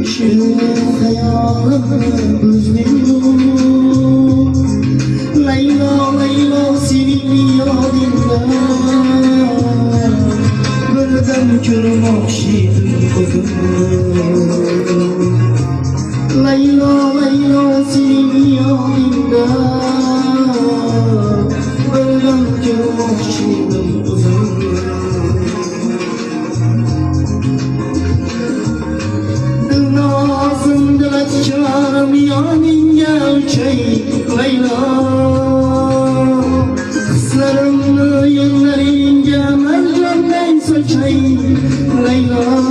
Şu hayalımı özlüyorum. Leyla Leyla senin yadında birden ko'rmoqchidim o'zimni. Leyla Leyla senin yadında birden ko'rmoqchidim o'zimni. Dilnozim dilachkarim yoningga o'chay Leyla. Hislarimni yo'llaringga marjonday so'chay Leyla.